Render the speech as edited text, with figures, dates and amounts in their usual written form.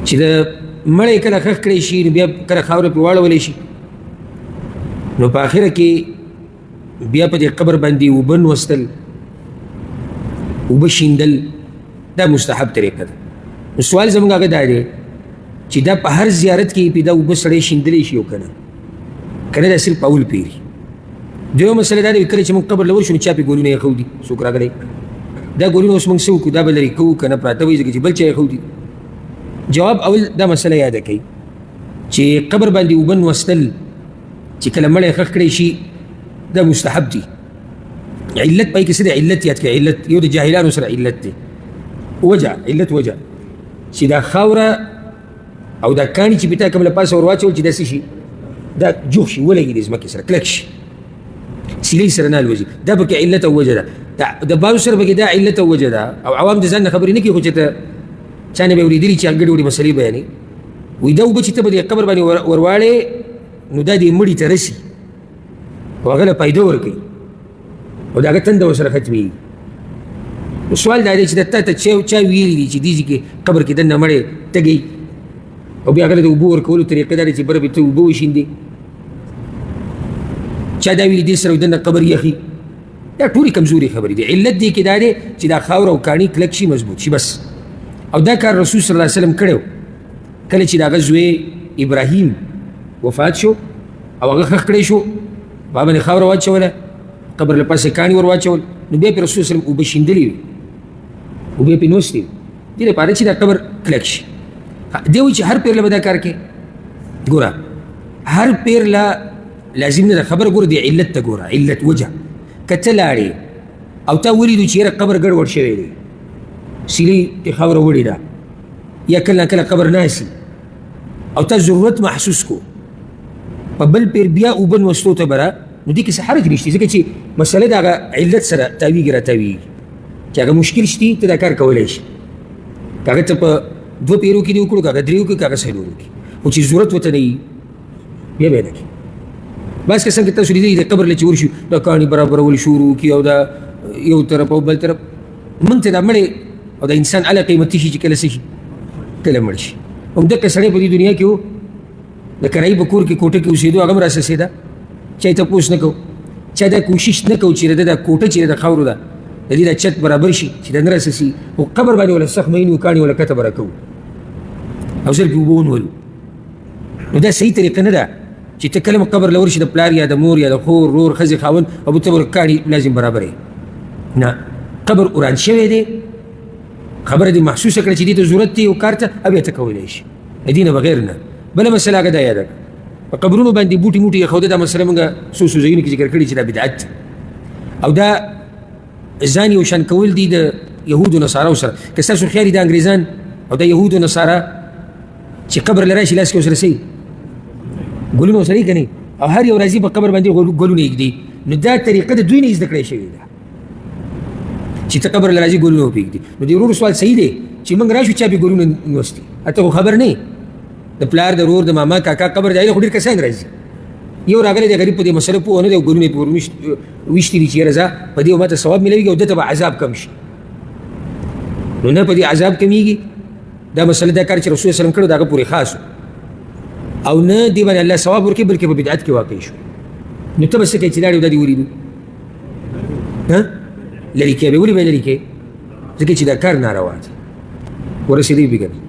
چې د مړی کله ښخ کړی شي نو بیا کله خاوره پرې واړولی شي نو په آخره کې بیا په دې قبر باندې اوبه نوستل اوبه شیندل دا مستحب طریقه ده. نو سوال زموږ هغه دا دی چې دا په هر زیارت کې پې دا اوبه سړی شیندلی شي او که نه دا صرف اول پیري. دویمه مسله دا دی کله چې موږ قبر له ورشو نو چا پې ګولونه ایښودي څوک راغلی دا ګولونه اوس موږ څه وکړو دا به لرې کوو که نه پراته وایي ځکه چې بل چا ایښودي. جواب اول دا مسله یاده کوي چې قبر باندې اوبه نوستل چې کله مړی ښخ کړی شي دا مستحب دي. علت پای کې څه دی علت یاد کړئ. علت یو د جاهلانو سره علت دی وجه علت وجه چې دا خاوره او دا کاڼي چې پې تا کوم له پاسه ور واچول چې داسې شي دا جوخ شي ولګي د ځمکې سره کلک شي سیلۍ سره نه الوځي دا پکې علت او وجه ده. د بعضو سره پکې دا علت او وجه ده او عوام د ځان نه خبرې نه کوي خو چې ته چا نه به یې اورېدلي چې ګډې وړې مسلې بیانوي وایي دا اوبه چې ته به د قبر باندې ورواړې نو دا دې مړي ته رسي او هغه له فایده ورکوي او د هغه تنده ورسره ختمېږي. سوال دا دی چې تا ته چا ویلي دي چې دې ځای کې قبر کې دننه مړی تږی او بیا هغه له د اوبو ورکولو طریقه دا دی چې بره به ته اوبه وشیندې چا دا ویلي دې سره دننه قبر یخي دا ټولې کمزورې خبرې دي. علت دې کې دا دی چې دا خاوره او کاڼي کلک شي مضبوط شي بس. او دا کار رسول صلی الله علیه وسلم کړی کله چې د هغه زوی ابراهیم وفات شو او هغه ښخ کړی شو په باندې خاوره واچوله قبر له پاسه کاڼي ور واچول نو بیا پرې رسول وسلم اوبه شیندلې وي اوبه پې نوستې وي دې لپاره چې دا قبر کلک شي. دی وایي چې هر پیر له به دا کار کوي ګوره هر پیر له لازم نه ده خبره ګوره دې علت ته ګوره علت وجه که ته لاړې او تا ولیدو چې یاره قبر ګډوډ شوی دی سیلۍ د خاوره وړې ده یا کله کله قبر ناسي او تا ضرورت محسوس کو په بل پیر بیا اوبه نوستو ته به را نو دې کې څه حرج نشته ځکه چې مسله د هغه علت سره تاویږي را تاویږي چې هغه مشکل شتي ته دا کار کولی شي که هغه ته په دوه پیرو کې دې وکړو که هغه درې وکړو که هغه څلورو کې خو چې ضرورت ورته نه وي بیا به یې نه کوي. بعض کسان کې تاسو لیدلي د قبر له چې ورشي دا کاڼي برابرول شروع کړي او دا یو طرف او بل طرف موږ ته دا مړی او د انسان اله قیمتي شي چې کله څه شي کله مړ شي. همدغه سړی په دې دنیا کې و د کرایي په کور کې کوټه کې اوسېدو هغه هم راسسېده چا یې تپوس نه کوو چا دا کوشش نه کوو چې د دا کوټه چې د خاورو ده د دې دا چت برابر شي چې د نه راسسي خو قبر باندې ولا سخت مین و کاڼي ولا کته به راکوو او زر پې اوبه ونولو نو دا صحیح طریقه نه ده چې ته کله قبر له ورشي د پلار یا د مور یا د خور رور ښځې خاوند او ته به کاڼي لازم برابر یې نه قبر وران شوی دی خبره دې محسوسه کړه چې دې ته ضرورت دی او کار ته او بیا ته کولی شي د دې نه بغیر نه. بله مسله هغه دا یاده په قبرونو باندې بوټي موټي ایښوده دا مسله موږ څو ځایونو کې ذکر کړي چې دا بدعت او دا ځان یو شان کول دي د یهودو نصاراو سره که ستاسو خیال د انګریزان او د یهودو نصارا چې قبر له راشي لاس کې ورسره سي ګلونه ورسره که نه او هر یو راځي په قبر باندې ګلونه ایږدي نو دا طریقه د دوی نه زده کړی شوې ده چې ته قبر له راځي ګلونه وپرېږدي. نو د ورور سوال صحیح دی چې موږ راشو چا بې ګلونه نوستي ته خو خبر نه د پلار د ورور د ماما کاکا قبر دی خو ډېر کسان راځي یو راغلی دی غریب په دې مسله پوه نه دی او ګلونه یې پې وویشتي دي چې یاره ځه په دې ماته ثواب میلوېږي او ده ته به عذاب کم شي نو نه په دې عذاب کمیږي دا مسله دا کار چې رسول وسلم کړی د هغه پورې خاص او نه دې باندې الله ثواب ورکوي بلکې په بدعت کې واقع شو نو ته به څه کوې چې لاړې او دا دې ولیدو لرې کې به ولې به یې لرې کې ځکه چې دا کار ناروا دی ورسېدی بېګنه